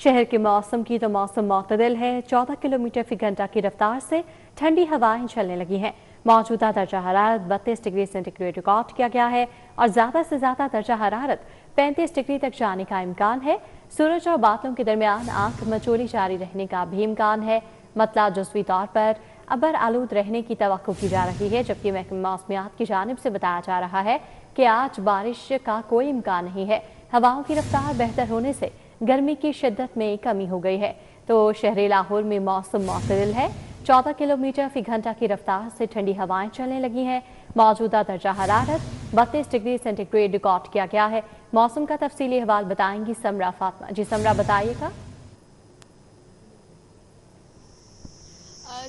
शहर के मौसम की तो मौसम मुतदिल है। 14 किलोमीटर फी घंटा की रफ्तार से ठंडी हवाएं चलने लगी हैं। मौजूदा दर्जा हरारत 32 डिग्री सेंटीग्रेड रिकॉर्ड किया गया है और ज़्यादा से ज़्यादा दर्जा हरारत 35 डिग्री तक जाने का इम्कान है। सूरज और बादलों के दरमियान आंख मचोली जारी रहने का भी इम्कान है। मतला जुज़वी तौर पर अबर आलूद रहने की तवक्को की जा रही है, जबकि महकमा मौसमियात की जानिब से बताया जा रहा है कि आज बारिश का कोई इम्कान नहीं है। हवाओं की रफ्तार बेहतर होने से गर्मी की शिद्दत में कमी हो गई है। तो शहरी लाहौर में मौसम मुतदिल है। 14 किलोमीटर फी घंटा की रफ्तार से ठंडी हवाएं चलने लगी हैं। मौजूदा दर्जा हरारत 32 डिग्री सेंटीग्रेड रिकॉर्ड किया गया है। मौसम का तफसीली हवाल बताएंगी समरा फातिमा। जी समरा, बताइएगा।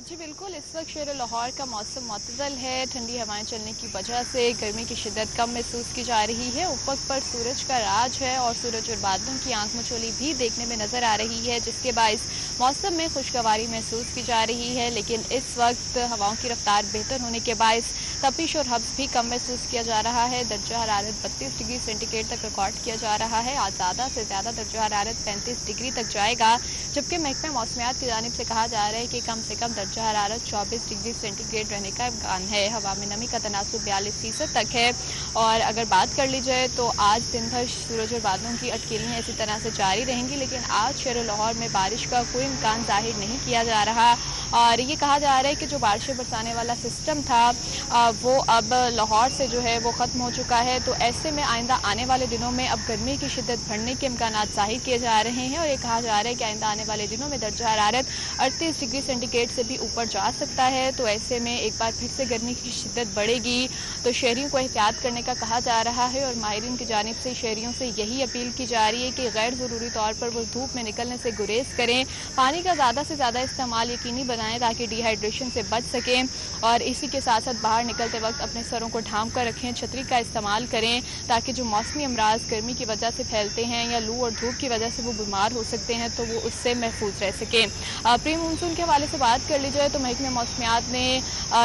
जी बिल्कुल, इस वक्त शहर लाहौर का मौसम मुतदल है। ठंडी हवाएं चलने की वजह से गर्मी की शिद्दत कम महसूस की जा रही है। उफक पर सूरज का राज है और सूरज और बादलों की आंख मचोली भी देखने में नजर आ रही है, जिसके बायस मौसम में खुशगवारी महसूस की जा रही है। लेकिन इस वक्त हवाओं की रफ्तार बेहतर होने के बायस तपिश और हब्स भी कम महसूस किया जा रहा है। दर्जा हरारत 32 डिग्री सेंटीग्रेड तक रिकॉर्ड किया जा रहा है। आज ज़्यादा से ज़्यादा दर्जा हरारत 35 डिग्री तक जाएगा, जबकि महकमा मौसमियात की जानिब से कहा जा रहा है कि कम से कम दर्जा हरारत 24 डिग्री सेंटीग्रेड रहने का इम्कान है। हवा में नमी का तनासुब 42% तक है। और अगर बात कर ली जाए तो आज दिन भर सूरज और बादलों की अटकेलियाँ इसी तरह से जारी रहेंगी, लेकिन आज शहर लाहौर में बारिश का कोई इम्कान जाहिर नहीं किया जा रहा। और ये कहा जा रहा है कि जो बारिशें बरसाने वाला सिस्टम था वो अब लाहौर से जो है वो ख़त्म हो चुका है। तो ऐसे में आइंदा आने वाले दिनों में अब गर्मी की शिद्दत बढ़ने के इम्कान जाहिर किए जा रहे हैं। और ये कहा जा रहा है कि आइंदा आने वाले दिनों में दर्जा हरारत 38 डिग्री सेंटीग्रेड से भी ऊपर जा सकता है। तो ऐसे में एक बार फिर से गर्मी की शिद्दत बढ़ेगी, तो शहरियों को एहतियात करने का कहा जा रहा है। और माहिरीन की जानिब से शहरियों से यही अपील की जा रही है कि गैर ज़रूरी तौर पर वो धूप में निकलने से गुरेज करें। पानी का ज़्यादा से ज़्यादा इस्तेमाल यकीनी बनाएं ताकि डिहाइड्रेशन से बच सकें। और इसी के साथ साथ बाहर निकलते वक्त अपने सरों को ढांप कर रखें, छतरी का इस्तेमाल करें, ताकि जो मौसमी अमराज गर्मी की वजह से फैलते हैं या लू और धूप की वजह से वो बीमार हो सकते हैं, तो वो उससे महफूज रह सकें। प्री मानसून के हवाले से बात कर ली जाए तो महकमे मौसमियात ने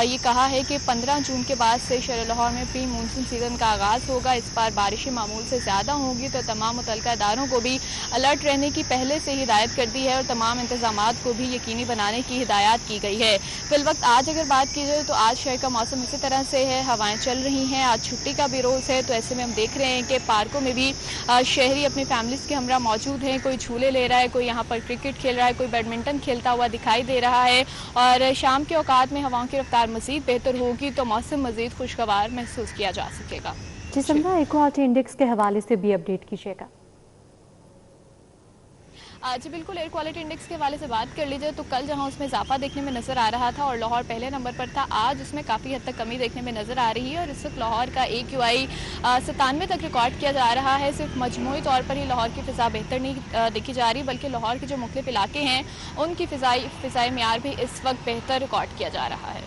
ये कहा है कि 15 जून के बाद से शहर लाहौर में प्री मानसून सीजन का आगाज़ होगा। इस बार बारिशें मामूल से ज़्यादा होंगी, तो तमाम मुतल्लिका इदारों को भी अलर्ट रहने की पहले से हिदायत कर दी है और तमाम इंतजामात को भी यकीनी बनाने की हिदायत की गई है। फिलवक्त आज अगर बात की जाए तो आज शहर का मौसम इसी तरह से है, हवाएं चल रही हैं। आज छुट्टी का भी रोज़ है, तो ऐसे में हम देख रहे हैं कि पार्कों में भी शहरी अपनी फैमिलीज के हमरा मौजूद हैं। कोई झूले ले रहा है, कोई यहाँ पर क्रिकेट खेल रहा है, कोई बैडमिंटन खेलता हुआ दिखाई दे रहा है। और शाम के औकात में हवाओं की रफ्तार मज़ीद बेहतर होगी तो मौसम मज़ीद खुशगवार महसूस किया जा सकेगा। जी समझा, एयर क्वालिटी इंडेक्स के हवाले से भी अपडेट कीजिएगा। जी बिल्कुल, एयर क्वालिटी इंडेक्स के हवाले से बात कर लीजिए तो कल जहां उसमें इजाफा देखने में नज़र आ रहा था और लाहौर पहले नंबर पर था, आज उसमें काफ़ी हद तक कमी देखने में नज़र आ रही है। और इस वक्त लाहौर का AQI 97 तक रिकॉर्ड किया जा रहा है। सिर्फ मजमूई तौर पर ही लाहौर की फ़िज़ा बेहतर नहीं देखी जा रही, बल्कि लाहौर के जो मुख्तलिफ इलाके हैं उनकी फ़िज़ाई मेयार भी इस वक्त बेहतर रिकॉर्ड किया जा रहा है।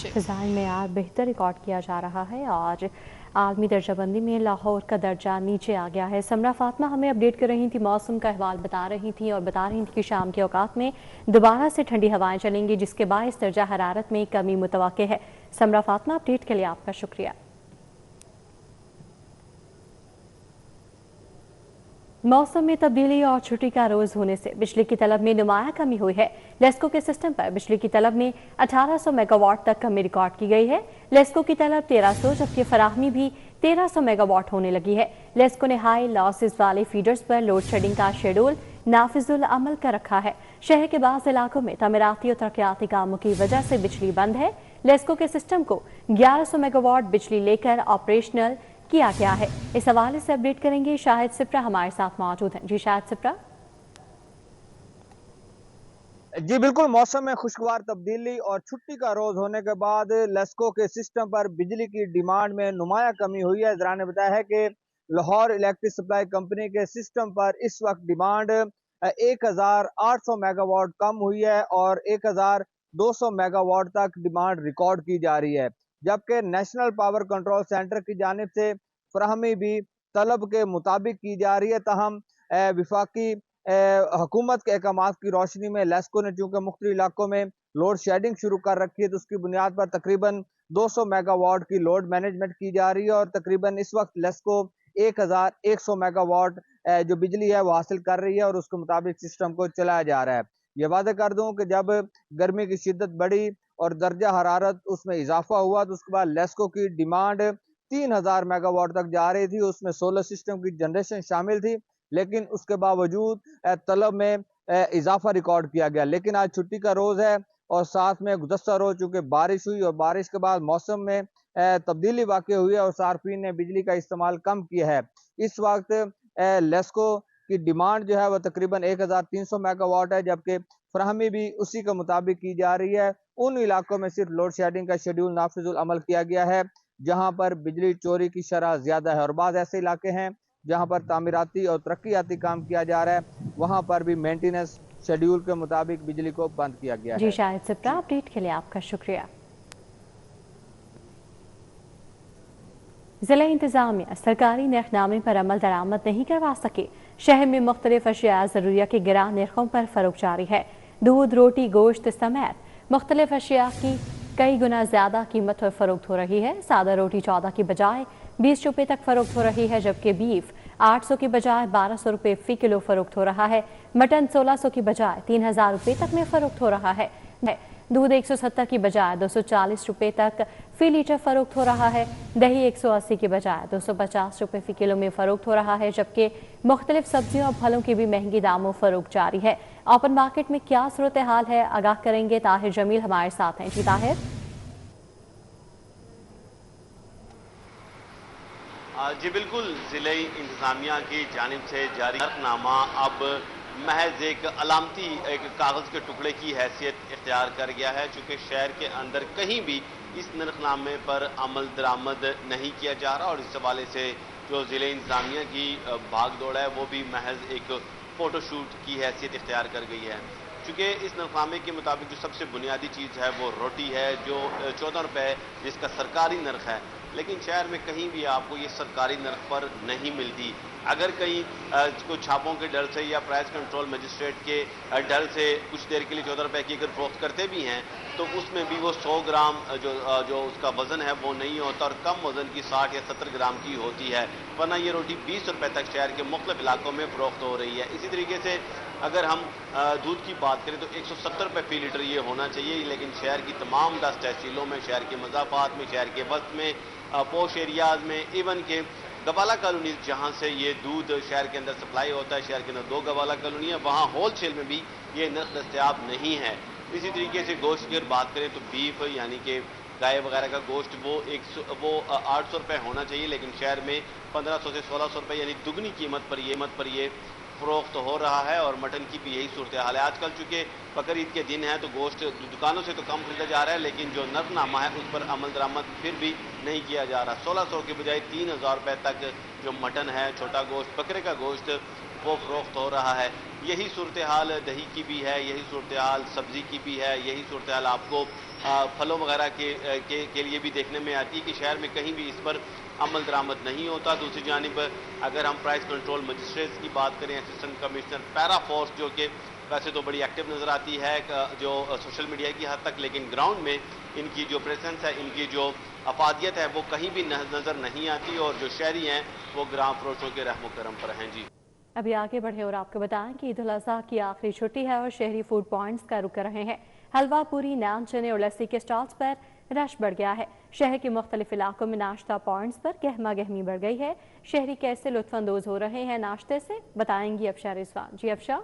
फ़िज़ाई मेयार बेहतर रिकॉर्ड किया जा रहा है और आलमी दर्जाबंदी में लाहौर का दर्जा नीचे आ गया है। समरा फातिमा हमें अपडेट कर रही थी, मौसम का अहवाल बता रही थी और बता रही थी कि शाम के औकात में दोबारा से ठंडी हवाएं चलेंगी, जिसके बायस दर्जा हरारत में कमी मुतवक्के है। समरा फातिमा, अपडेट के लिए आपका शुक्रिया। मौसम में तब्दीली और छुट्टी का रोज होने से बिजली की तलब में नुमाया कमी हुई है। लेस्को के सिस्टम पर बिजली की तलब में 1800 मेगावाट तक कमी रिकॉर्ड की गई है। लेस्को की तलब 1300, जबकि फराहमी भी 1300 मेगावाट होने लगी है। लेस्को ने हाई लॉसेस वाले फीडर्स पर लोड शेडिंग का शेड्यूल नाफिजुल अमल कर रखा है। शहर के बाज़ इलाकों में तमीराती और तरक्याती कामों की वजह से बिजली बंद है। लेस्को के सिस्टम को 1100 मेगावाट बिजली लेकर ऑपरेशनल किया गया है। इस हवाले से अपडेट करेंगे शाहिद सिप्रा, हमारे साथ मौजूद हैं। जी शाहिद सिप्रा। जी बिल्कुल, मौसम में खुशगवार तब्दीली और छुट्टी का रोज होने के बाद लेस्को के सिस्टम पर बिजली की डिमांड में नुमाया कमी हुई है। जरा ने बताया है कि लाहौर इलेक्ट्रिक सप्लाई कंपनी के सिस्टम पर इस वक्त डिमांड 1800 मेगावाट कम हुई है और 1200 मेगावाट तक डिमांड रिकॉर्ड की जा रही है, जबकि नेशनल पावर कंट्रोल सेंटर की जानिब से फराहमी भी तलब के मुताबिक की जा रही है। तहम विफाकी हुकूमत के अहकाम की रोशनी में लेस्को ने चूंकि मुख्तलिफ इलाकों में लोड शेडिंग शुरू कर रखी है, तो उसकी बुनियाद पर तकरीबन 200 मेगावाट की लोड मैनेजमेंट की जा रही है। और तकरीबन इस वक्त लेस्को 1100 मेगावाट जो बिजली है वो हासिल कर रही है और उसके मुताबिक सिस्टम को चलाया जा रहा है। ये वादा कर दूं कि जब गर्मी की शिद्दत बढ़ी और दर्जा हरारत उसमें इजाफा हुआ तो उसके बाद लेस्को की डिमांड 3000 मेगावाट तक जा रही थी। उसमें सोलर सिस्टम की जनरेशन शामिल थी, लेकिन उसके बावजूद तलब में इजाफा रिकॉर्ड किया गया। लेकिन आज छुट्टी का रोज है और साथ में गुज़श्ता रोज चूंकि बारिश हुई और बारिश के बाद मौसम में तब्दीली वाक़ई हुई है और सार्फिन ने बिजली का इस्तेमाल कम किया है। इस वक्त लेस्को की डिमांड जो है वह तकरीबन 1300 मेगावाट है, जबकि फराहमी भी उसी के मुताबिक की जा रही है। उन इलाकों में सिर्फ लोड शेडिंग का शेड्यूल नाफिजुल अमल किया गया है जहां पर बिजली चोरी की शरह ज्यादा है, और बाद ऐसे इलाके हैं जहां पर तामीराती और तरक्याती काम किया जा रहा है, वहां पर भी मेंटेनेंस शेड्यूल के मुताबिक बिजली को बंद किया गया जी है। शाहिद सिप्रा, अपडेट के लिए आपका शुक्रिया। जिला इंतजामिया सरकारी नरखनामे पर अमल दरामद नहीं करवा सके। शहर में मुख्तलिफ अशिया ज़रूरिया के गिरा नरखों पर फरोख्त जारी है। दूध, रोटी, गोश्त समेत मुख्तलिफ अशिया की कई गुना ज्यादा कीमत पर फरोख्त हो रही है। सादा रोटी 14 की बजाय 20 रुपये तक फरोख्त हो रही है, जबकि बीफ 800 की बजाय 1200 रुपये फी किलो फरोख्त हो रहा है। मटन 1600 की बजाय 3000 रुपये तक में फरोख्त हो रहा है। दूध 170 की बजाय 240 रुपये तक फी लीटर फरोख्त हो रहा है। दही 180 की बजाय 250 रुपये फी किलो में फरोख्त हो रहा है, जबकि मुख्तलिफ सब्जियों और फलों की भी महंगी दामों फरोख्त जारी है। ओपन मार्केट में क्या सूरत हाल है, आगाह करेंगे ताहिर जमील हमारे साथ हैं। जी ताहिर। जी बिल्कुल, जिले इंतजामिया की जानिब से जारी नरखनामा अब महज एक अलामती एक कागज़ के टुकड़े की हैसियत इख्तियार कर गया है, चूँकि शहर के अंदर कहीं भी इस नरखनामे पर अमल दरामद नहीं किया जा रहा और इस हवाले से जो जिले इंतजामिया की भाग दौड़ है वो भी महज एक फ़ोटोशूट की हैसियत इख्तियार कर गई है। चूँकि इस नरखनामे के मुताबिक जो सबसे बुनियादी चीज़ है वो रोटी है, जो 14 रुपये जिसका सरकारी नर्ख है, लेकिन शहर में कहीं भी आपको ये सरकारी नर्ख पर नहीं मिलती। अगर कहीं कुछ छापों के डर से या प्राइस कंट्रोल मजिस्ट्रेट के डर से कुछ देर के लिए 14 रुपये की अगर फरोख्त करते भी हैं तो उसमें भी वो 100 ग्राम जो उसका वजन है वो नहीं होता और कम वजन की 60 या 70 ग्राम की होती है, वरना ये रोटी 20 रुपये तक शहर के मुख्तलिफ इलाकों में फरोख्त हो रही है। इसी तरीके से अगर हम दूध की बात करें तो 170 रुपये फी लीटर ये होना चाहिए, लेकिन शहर की तमाम 10 तहसीलों में, शहर के मज़ाफ़ात में, शहर के वस्त में, पोश एरियाज में, इवन के गवाला कॉलोनी जहां से ये दूध शहर के अंदर सप्लाई होता है, शहर के अंदर 2 गवाला कॉलोनी है, वहां होलसेल में भी ये नर्ख दस्तयाब नहीं है। इसी तरीके से गोश्त की अगर बात करें तो बीफ यानी कि गाय वगैरह का गोश्त वो 800 रुपये होना चाहिए, लेकिन शहर में 1500 से 1600 रुपये यानी दुगनी कीमत पर ये फरोख्त हो रहा है। और मटन की भी यही सूरत हाल है। आजकल चूंकि बकर ईद के दिन है तो गोश्त दुकानों से तो कम खरीदा जा रहा है, लेकिन जो नरखनामा है उस पर अमल दरामद फिर भी नहीं किया जा रहा। 1600 के बजाय 3000 रुपये तक जो मटन है, छोटा गोश्त, बकरे का गोश्त, वो फरोख्त हो रहा है। यही सूरत हाल दही की भी है, यही सूरत हाल सब्जी की भी है, यही सूरत हाल आपको फलों वगैरह के लिए भी देखने में आती है कि शहर में कहीं भी इस पर अमल दरामद नहीं होता। दूसरी जानिब अगर हम प्राइस कंट्रोल मजिस्ट्रेट्स की बात करें, असिस्टेंट कमिश्नर पैरा फोर्स जो कि वैसे तो बड़ी एक्टिव नज़र आती है जो सोशल मीडिया की हद तक, लेकिन ग्राउंड में इनकी जो प्रेजेंस है, इनकी जो अफादियत है वो कहीं भी नज़र नहीं आती और जो शहरी हैं वो ग्राम फरोशों के रहमो करम पर हैं। जी अभी आगे बढ़े और आपको बताएं कि ईद उल अज़हा की आखिरी छुट्टी है और शहरी फूड पॉइंट्स का रुक रहे हैं। हलवा, पूरी, नान, चने और लस्सी के स्टॉल्स पर रश बढ़ गया है। शहर के मुख्तलिफ इलाकों में नाश्ता पॉइंट्स पर गहमा गहमी बढ़ गई है। शहरी कैसे लुत्फानंदोज हो रहे हैं नाश्ते से, बताएंगी अफशा रिजवान। जी अफशा।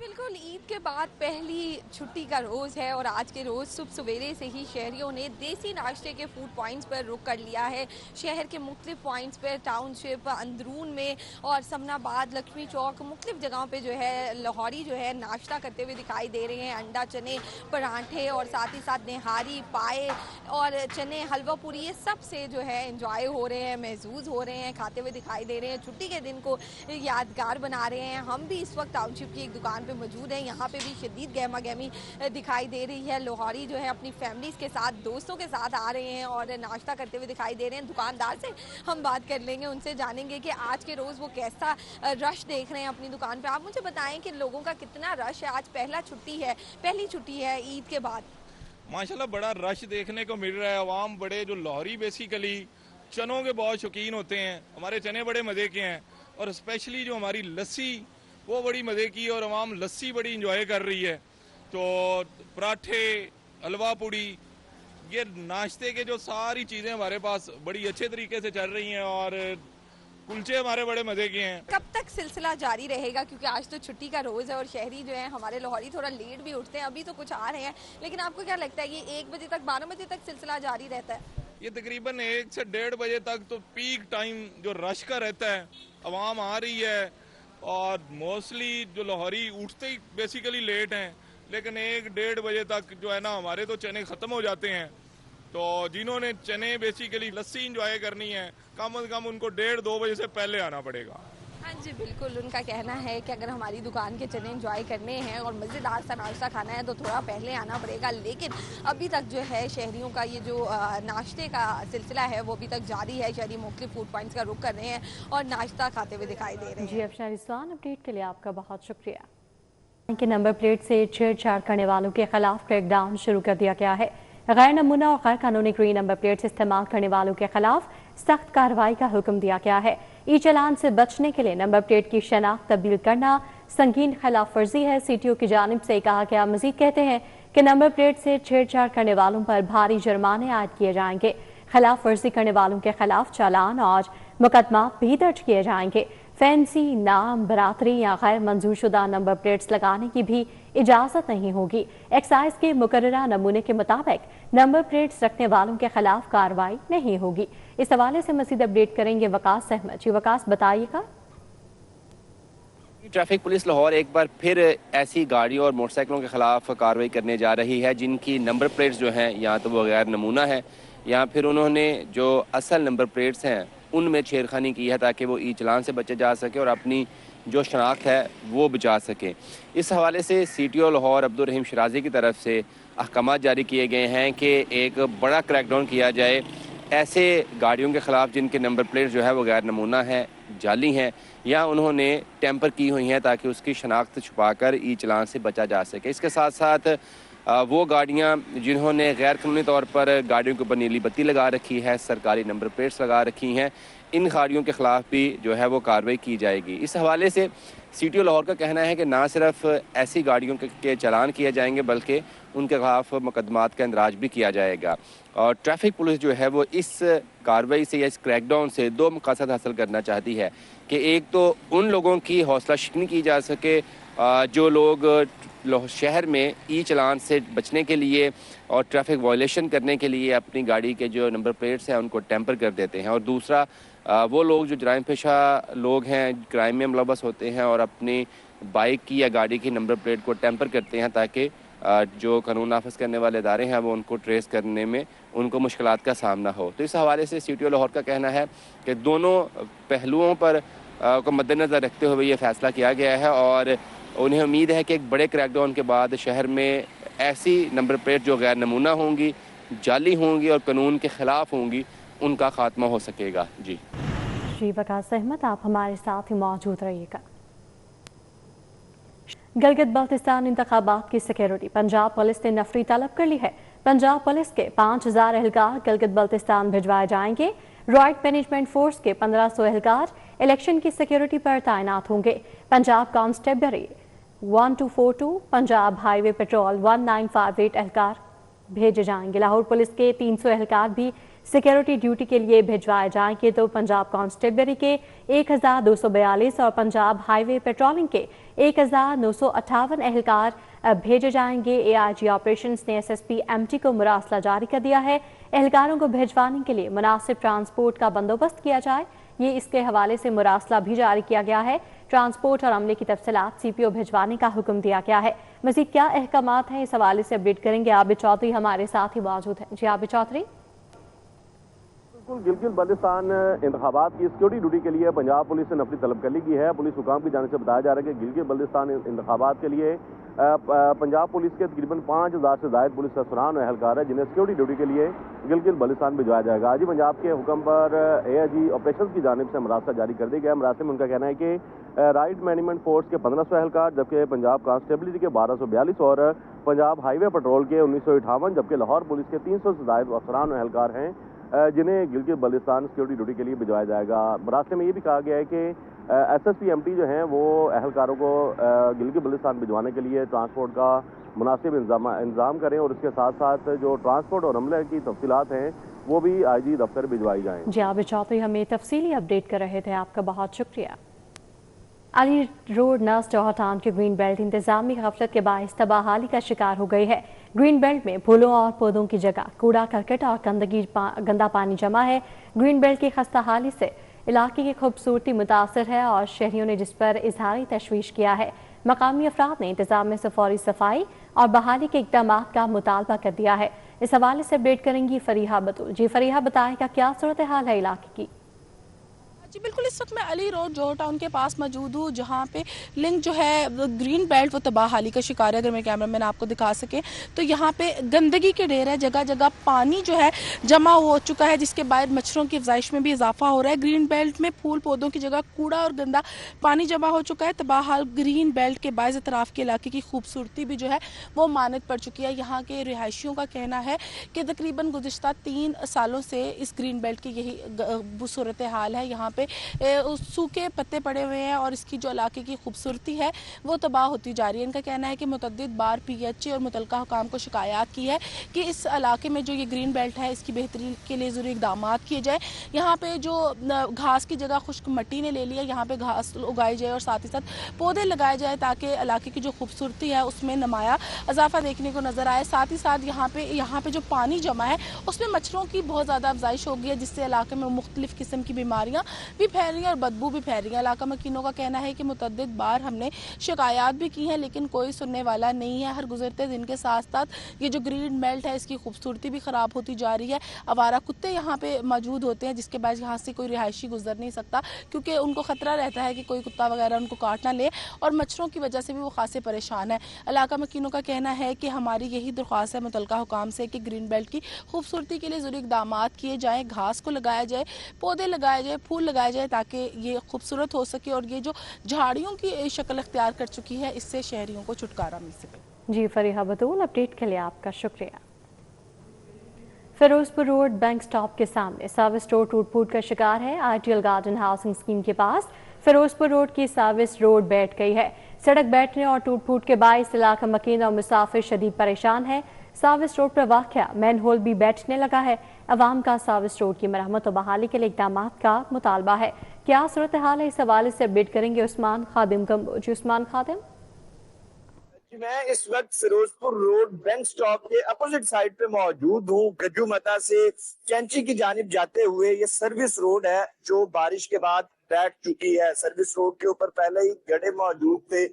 बिल्कुल, ईद के बाद पहली छुट्टी का रोज़ है और आज के रोज़ सुबह सवेरे से ही शहरियों ने देसी नाश्ते के फूड पॉइंट्स पर रुक कर लिया है। शहर के मुख्तलिफ पॉइंट्स पर, टाउनशिप, अंदरून में और समनाबाद, लक्ष्मी चौक, मुख्तलिफ जगहों पे जो है लाहौरी जो है नाश्ता करते हुए दिखाई दे रहे हैं। अंडा, चने, पराठे और साथ ही साथ निहारी, पाए और चने, हलवा पूरी, ये सब से जो है इंजॉय हो रहे हैं, महसूस हो रहे हैं, खाते हुए दिखाई दे रहे हैं, छुट्टी के दिन को यादगार बना रहे हैं। हम भी इस वक्त टाउनशिप की एक दुकान मौजूद है, यहाँ पे भी शदीद गहमा गहमी दिखाई दे रही है। लाहौरी जो है अपनी फैमिलीज के साथ, दोस्तों के साथ आ रहे हैं और नाश्ता करते हुए दिखाई दे रहे हैं। दुकानदार से हम बात कर लेंगे, उनसे जानेंगे कि आज के रोज़ वो कैसा रश देख रहे हैं अपनी दुकान पे। आप मुझे बताएं कि लोगों का कितना रश है। आज पहली छुट्टी है ईद के बाद। माशाल्लाह बड़ा रश देखने को मिल रहा है। अवाम बड़े जो लाहौरी बेसिकली चनों के बहुत शौकीन होते हैं। हमारे चने बड़े मज़े के हैं और स्पेशली जो हमारी लस्सी वो बड़ी मज़े की और आवाम लस्सी बड़ी इंजॉय कर रही है। तो पराठे, हलवा पूड़ी, ये नाश्ते के जो सारी चीज़ें हमारे पास बड़ी अच्छे तरीके से चल रही हैं और कुलचे हमारे बड़े मज़े के हैं। कब तक सिलसिला जारी रहेगा, क्योंकि आज तो छुट्टी का रोज़ है और शहरी जो है हमारे लाहौरी थोड़ा लेट भी उठते हैं, अभी तो कुछ आ रहे हैं, लेकिन आपको क्या लगता है ये 1 बजे तक 12 बजे तक सिलसिला जारी रहता है? ये तकरीबन 1 से 1:30 बजे तक तो पीक टाइम जो रश का रहता है, आवाम आ रही है और मोस्टली जो लाहौरी उठते ही बेसिकली लेट हैं, लेकिन 1-1:30 बजे तक जो है ना हमारे तो चने ख़त्म हो जाते हैं। तो जिन्होंने चने बेसिकली लस्सी इंजॉय करनी है, कम से कम उनको 1:30-2 बजे से पहले आना पड़ेगा। हाँ जी बिल्कुल, उनका कहना है कि अगर हमारी दुकान के चने एंजॉय करने हैं और मज़ेदार सा नाश्ता खाना है तो थोड़ा पहले आना पड़ेगा, लेकिन अभी तक जो है शहरियों का ये जो नाश्ते का सिलसिला है वो अभी तक जारी है। शहरी मुख्तलिफ फूड पॉइंट्स का रुख कर रहे हैं और नाश्ता खाते हुए दिखाई दे रहे हैं। जी अफशार इस्वान, अपडेट के लिए आपका बहुत शुक्रिया। के नंबर प्लेट से छेड़छाड़ करने वालों के खिलाफ क्रैकडाउन शुरू कर दिया गया है। गैर नमूना और गैर कानूनी ग्रीन नंबर प्लेट्स इस्तेमाल करने वालों के खिलाफ सख्त कार्रवाई का हुक्म दिया गया है। ई चालान से बचने के लिए नंबर प्लेट की शनाख्त तब्दील करना संगीन खिलाफ वर्जी है। CTO की जानिब से कहा गया। मजीद कहते हैं कि नंबर प्लेट से छेड़छाड़ करने वालों पर भारी जुर्माने आयद किए जाएंगे। खिलाफ वर्जी करने वालों के खिलाफ चालान और मुकदमा भी दर्ज किए जाएंगे। फैंसी नाम, बरातरी या गैर मंजूर शुदा नंबर प्लेट्स लगाने की भी इजाजत नहीं होगी। एक्साइज के मुकर्ररा नमूने के मुताबिक नंबर प्लेट्स रखने वालों के खिलाफ कार्रवाई नहीं होगी। इस हवाले से मजीद अपडेट करेंगे वकास अहमद। जी वकास, बताइएगा। ट्रैफिक पुलिस लाहौर एक बार फिर ऐसी गाड़ियों और मोटरसाइकिलों के खिलाफ कार्रवाई करने जा रही है जिनकी नंबर प्लेट्स जो हैं या तो वो गैर नमूना है या फिर उन्होंने जो असल नंबर प्लेट्स हैं उनमें छेड़खानी की है ताकि वो ई चालान से बचा जा सके और अपनी जो शनाख्त है वो बचा सके। इस हवाले से CTO लाहौर अब्दुल रहीम शराजी की तरफ से अहकाम जारी किए गए हैं कि एक बड़ा क्रैकडाउन किया जाए ऐसे गाड़ियों के ख़िलाफ़ जिनके नंबर प्लेट जो है वो गैर नमूना है, जाली हैं या उन्होंने टेम्पर की हुई हैं ताकि उसकी शनाख्त छुपाकर ई चालान से बचा जा सके। इसके साथ साथ वो गाड़ियाँ जिन्होंने गैर कानूनी तौर पर गाड़ियों के ऊपर नीली बत्ती लगा रखी है, सरकारी नंबर प्लेट्स लगा रखी हैं, इन गाड़ियों के ख़िलाफ़ भी जो है वो कार्रवाई की जाएगी। इस हवाले से CTO लाहौर का कहना है कि ना सिर्फ ऐसी गाड़ियों के चालान किए जाएंगे बल्कि उनके खिलाफ मुकदमात का इंदराज भी किया जाएगा। और ट्रैफिक पुलिस जो है वो इस कार्रवाई से या इस क्रैकडाउन से 2 मकसद हासिल करना चाहती है कि एक तो उन लोगों की हौसला शिकनी की जा सके जो लोग शहर में ई चालान से बचने के लिए और ट्रैफिक वायलेशन करने के लिए अपनी गाड़ी के जो नंबर प्लेट्स हैं उनको टेम्पर कर देते हैं, और दूसरा वो लोग जो जराइम पेशा लोग हैं, क्राइम में मुलव्वस होते हैं और अपनी बाइक की या गाड़ी की नंबर प्लेट को टेम्पर करते हैं ताकि जो कानून नाफिज करने वाले इदारे हैं वो उनको ट्रेस करने में उनको मुश्किलात का सामना हो। तो इस हवाले से CTO लाहौर का कहना है कि दोनों पहलुओं पर को मद्देनज़र रखते हुए ये फ़ैसला किया गया है और उन्हें उम्मीद है कि एक बड़े क्रैकडाउन के बाद शहर में ऐसी नंबर प्लेट जो गैर नमूना होंगी, जाली होंगी और कानून के ख़िलाफ़ होंगी, उनका खात्मा हो सकेगा। जी वकास अहमद, आप हमारे साथ ही मौजूद रहिएगा। गिलगित बल्तिस्तान इंतखाबात की सिक्योरिटी पंजाब पुलिस ने नफरी तलब कर ली है। पंजाब पुलिस के 5000 एहलकार गिलगित बल्तिस्तान भिजवाए जाएंगे। रॉयट मैनेजमेंट फोर्स के 1500 एहलकार इलेक्शन की सिक्योरिटी पर तैनात होंगे। Punjab constabulary 1242, Punjab highway petrol 1958 एहलकार भेजे जाएंगे। लाहौर पुलिस के 300 एहलकार भी सिक्योरिटी ड्यूटी के लिए भिजवाए जाएंगे। तो पंजाब कांस्टेबलरी के 1242 और पंजाब हाईवे पेट्रोलिंग के 1958 एहलकार भेजे जाएंगे। AIG ऑपरेशंस ने SSP MT को मुरासला जारी कर दिया है। एहलकारों को भिजवाने के लिए मुनासिब ट्रांसपोर्ट का बंदोबस्त किया जाए, ये इसके हवाले से मुरासला भी जारी किया गया है। ट्रांसपोर्ट और अमले की तफसीलात CPO भिजवाने का हुक्म दिया गया है। मजीद क्या अहकामात हैं इस हवाले से अपडेट करेंगे आबिद चौधरी, हमारे साथ ही मौजूद हैं। जी आबिद चौधरी। गिलगित बल्तिस्तान इंतखाबात की सिक्योरिटी ड्यूटी के लिए पंजाब पुलिस ने नफरी तलब कर ली की है। पुलिस हुकाम की जानिब से बताया जा रहा है कि गिलगित बल्तिस्तान इंतखाबात के लिए पंजाब पुलिस के तकरीबन 5000 से ज़ायद पुलिस अफसरान और एहलकार है जिन्हें सिक्योरिटी ड्यूटी के लिए गिलगित बल्तिस्तान भिजवाया जाएगा। आज ही पंजाब के हुक्म पर AIG ऑपरेशन की जानिब से मरासला जारी कर दिया गया। मरासले में उनका कहना है कि राइट मैनेजमेंट फोर्स के 1500 एहलकार, जबकि पंजाब कांस्टेबलरी के 1242 और पंजाब हाईवे पेट्रोल के 1958, जबकि लाहौर पुलिस के 300 से ज़ायद अफसरान और एहलकार हैं जिन्हें गिलगित बल्तिस्तान सिक्योरिटी ड्यूटी के लिए भिजवाया जाएगा। रास्ते में ये भी कहा गया है कि SSP MT जो हैं वो अहलकारों को गिलगित बल्तिस्तान भिजवाने के लिए ट्रांसपोर्ट का मुनासिब इंतजाम करें और इसके साथ साथ जो ट्रांसपोर्ट और हमले की तफसीलात हैं वो भी IG दफ्तर भिजवाई जाएं। जी आबिद चौधरी हमें तफसीली अपडेट कर रहे थे, आपका बहुत शुक्रिया। अली रोड नर्स जौहर टाउन के ग्रीन बेल्ट इंतजामी गफलत के बायस तबाहाली का शिकार हो गई है। ग्रीन बेल्ट में फूलों और पौधों की जगह कूड़ा करकट और गंदा पानी जमा है। ग्रीन बेल्ट की खस्ता हाली से इलाके की खूबसूरती मुतासर है और शहरियों ने जिस पर इजहारी तशवीश किया है। मकामी अफराद ने इंतजाम में फौरी सफाई और बहाली के इकदाम का मुतालबा कर दिया है। इस हवाले से अपडेट करेंगी फरीहा बतूल। जी फरीहा, बताएगा क्या सूरत हाल है इलाके की? जी बिल्कुल, इस वक्त मैं अली रोड जौहर टाउन के पास मौजूद हूँ, जहाँ पे लिंक जो है ग्रीन बेल्ट वो तबाहाली का शिकार है। अगर मैं कैमरा मैन आपको दिखा सके तो यहाँ पे गंदगी के ढेर है, जगह जगह पानी जो है जमा हो चुका है, जिसके बाद मच्छरों की अफजाइश में भी इजाफा हो रहा है। ग्रीन बेल्ट में फूल पौधों की जगह कूड़ा और गंदा पानी जमा हो चुका है। तबाहाल ग्रीन बेल्ट के बायस इतराफ के इलाके की खूबसूरती भी जो है वो मानद पड़ चुकी है। यहाँ के रिहायशियों का कहना है कि तकरीबन गुज़िश्ता 3 सालों से इस ग्रीन बेल्ट की यही सूरत हाल है। यहाँ सूखे पत्ते पड़े हुए हैं और इसकी जो इलाके की खूबसूरती है वो तबाह होती जा रही है। इनका कहना है कि मुतअद्दिद बार PHA और मुतल्लिका हुकाम को शिकायत की है कि इस इलाके में जो ये ग्रीन बेल्ट है इसकी बेहतरी के लिए ज़रूरी इक़दाम किए जाए। यहाँ पे जो घास की जगह खुश्क मिट्टी ने ले लिया, यहाँ पे घास उगाई जाए और साथ ही साथ पौधे लगाए जाए ताकि इलाके की जो खूबसूरती है उसमें नुमाया इजाफा देखने को नजर आए। साथ ही साथ यहाँ पे जो पानी जमा है उसमें मच्छरों की बहुत ज़्यादा अफजाइश हो गई है, जिससे इलाके में मुख्तलिफ किस्म की बीमारियाँ भी फैल रही हैं और बदबू भी फैल रही है। इलाका मकीनों का कहना है कि मुतअद्दिद बार हमने शिकायत भी की है लेकिन कोई सुनने वाला नहीं है। हर गुजरते दिन के साथ साथ ये जो ग्रीन बेल्ट है इसकी खूबसूरती भी ख़राब होती जा रही है। आवारा कुत्ते यहाँ पे मौजूद होते हैं, जिसके बाद यहाँ से कोई रिहायशी गुजर नहीं सकता क्योंकि उनको ख़तरा रहता है कि कोई कुत्ता वगैरह उनको काट ना ले, और मच्छरों की वजह से भी वो खासे परेशान है। इलाका मकीनों का कहना है कि हमारी यही दरख्वास्त है मुतल्लिका हुकाम से कि ग्रीन बेल्ट की खूबसूरती के लिए ज़रूरी इक़दाम किए जाएँ, घास को लगाया जाए, पौधे लगाए जाए, फूल लगाए जाए ताकि ये खूबसूरत हो सके और ये जो झाड़ियों की शक्ल इख्तियार कर चुकी है इससे शहरियों को छुटकारा मिल सके। जी फरीहा बतूल, अपडेट के लिए आपका शुक्रिया। फिरोजपुर रोड बैंक स्टॉप के सामने सर्विस रोड टूट फूट का शिकार है। ITL गार्डन हाउसिंग स्कीम के पास फिरोजपुर रोड की सर्विस रोड बैठ गई है। सड़क बैठने और टूट फूट के बायस इलाका मकीन और मुसाफिर शदीद परेशान है। सर्विस रोड पर वाक़या मैन होल भी बैठने लगा है। अवाम का सर्विस रोड की मरम्मत और बहाली के लिए इक़दाम का मुतालबा है। क्या सूरत हाल है, इस हवाले से अपडेट करेंगे उस्मान खादिम कम्बो। जी उस्मान खादिम। मैं इस वक्त फिरोजपुर रोड बैंक स्टॉप के अपोजिट साइड पे मौजूद हूँ। गज्जू मता से कैंची की जानिब जाते हुए ये सर्विस रोड है जो बारिश के बाद बैठ चुकी है। सर्विस रोड के ऊपर पहले ही गड्ढे मौजूद थे,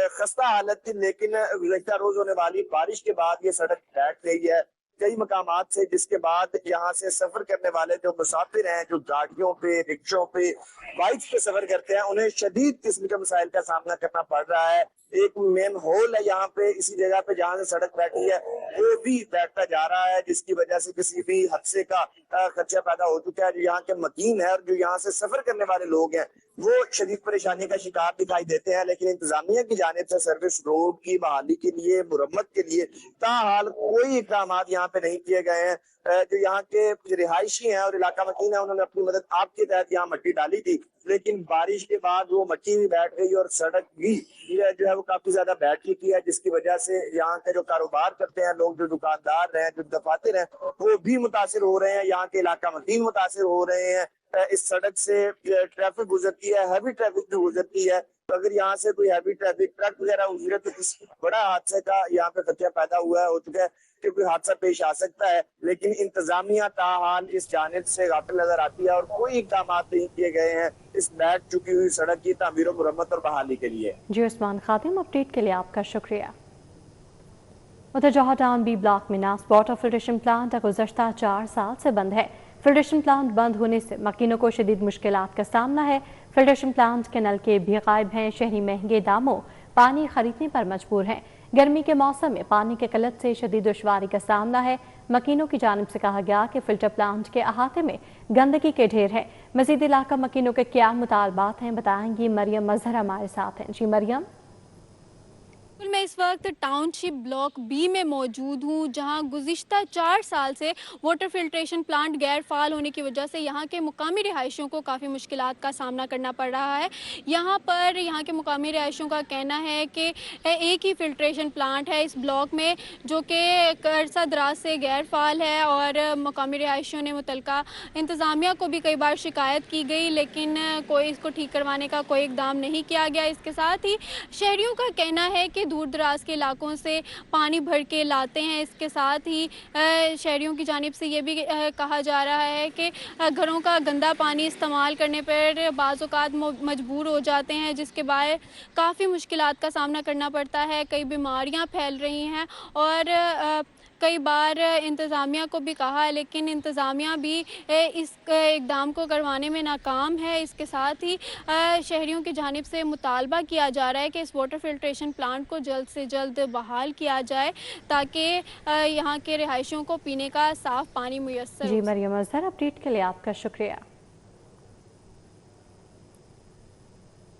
खस्ता हालत थी, लेकिन गुज़श्ता रोज होने वाली बारिश के बाद ये सड़क बैठ गई है कई मकामात से, जिसके बाद यहाँ से सफर करने वाले जो मुसाफिर हैं, जो गाड़ियों पे, रिक्शों पे, बाइक पे सफर करते हैं, उन्हें शदीद किस्म के मसाइल का सामना करना पड़ रहा है। एक मेन होल है यहाँ पे, इसी जगह पे जहाँ से सड़क बैठी है वो भी बैठता जा रहा है, जिसकी वजह से किसी भी हादसे का खदशा पैदा हो चुका है। जो यहाँ के मकीन है और जो यहाँ से सफर करने वाले लोग हैं वो शदीद परेशानी का शिकार दिखाई देते हैं, लेकिन इंतजामिया की जानिब से सर्विस रोड की बहाली के लिए, मुरम्मत के लिए ताहाल कोई इक़दाम यहाँ पे नहीं किए गए हैं। जो यहाँ के रिहायशी हैं और इलाका मकीन है, उन्होंने अपनी मदद आपके तहत यहाँ मिट्टी डाली थी, लेकिन बारिश के बाद वो मिट्टी भी बैठ गई और सड़क भी जो है वो काफी ज्यादा बैठ चुकी है, जिसकी वजह से यहाँ के जो कारोबार करते हैं लोग, जो दुकानदार हैं, जो दफातर हैं, वो भी मुतासिर हो रहे हैं। यहाँ के इलाका मकीन मुतासिर हो रहे हैं। इस सड़क से ट्रैफिक गुजरती है, हैवी ट्रैफिक भी गुजरती है, तो अगर यहाँ से कोई हैवी ट्रैफिक ट्रक वगैरह गुजरे तो किसी बड़ा हादसे का यहाँ पे खतरा पैदा हुआ हो चुका है कि कोई हादसा पेश आ सकता है। लेकिन इंतजामिया ताहाल इस जानिब से गाफिल नजर आती है और कोई इक़दाम नहीं किए गए हैं इस बैठ चुकी हुई सड़क की तामीर, मुरम्मत और बहाली के लिए। जी उस्मान खातिम, अपडेट के लिए आपका शुक्रिया। उधर जौहर टाउन B ब्लॉक में नास वाटर फिल्ट्रेशन प्लांट गुज़श्ता 4 साल से बंद है। फिल्ट्रेशन प्लांट बंद होने से मकीनों को शदीद मुश्किलात का सामना है। फिल्ट्रेशन प्लांट के नलके भी गायब हैं। शहरी महंगे दामों पानी खरीदने पर मजबूर हैं। गर्मी के मौसम में पानी के किल्लत से शदीद दुश्वारी का सामना है। मकीनों की जानिब से कहा गया कि फिल्टर प्लांट के अहाते में गंदगी के ढेर है। मजीद इलाका मकीनों के क्या मुतालबात हैं, बताएंगी मरियम मजहर हमारे साथ हैं। जी मरियम। मैं इस वक्त टाउनशिप ब्लॉक बी में मौजूद हूँ, जहाँ गुज़िश्ता 4 साल से वाटर फिल्ट्रेशन प्लांट गैर फाल होने की वजह से यहाँ के मुकामी रिहायशियों को काफ़ी मुश्किलात का सामना करना पड़ रहा है। यहाँ पर यहाँ के मुकामी रिहायशियों का कहना है कि एक ही फिल्ट्रेशन प्लांट है इस ब्लॉक में, जो कि अरसा दराज से गैर फाल है, और मुकामी रिहायशियों ने मुतलका इंतज़ामिया को भी कई बार शिकायत की गई, लेकिन कोई इसको ठीक करवाने का कोई इकदाम नहीं किया गया। इसके साथ ही शहरियों का कहना है कि दूर दराज के इलाकों से पानी भर के लाते हैं। इसके साथ ही शहरियों की जानिब से ये भी कहा जा रहा है कि घरों का गंदा पानी इस्तेमाल करने पर बाज़ औक़ात मजबूर हो जाते हैं, जिसके बाद काफ़ी मुश्किलात का सामना करना पड़ता है। कई बीमारियां फैल रही हैं और कई बार इंतज़ामिया को भी कहा है, लेकिन इंतज़ामिया भी इस इक़दाम को करवाने में नाकाम है। इसके साथ ही शहरियों की जानिब से मुतालबा किया जा रहा है कि इस वाटर फिल्ट्रेशन प्लांट को जल्द से जल्द बहाल किया जाए, ताकि यहाँ के रिहायशियों को पीने का साफ़ पानी मुयस्सर हो। जी मरियम अज़हर, अपडेट के लिए आपका शुक्रिया।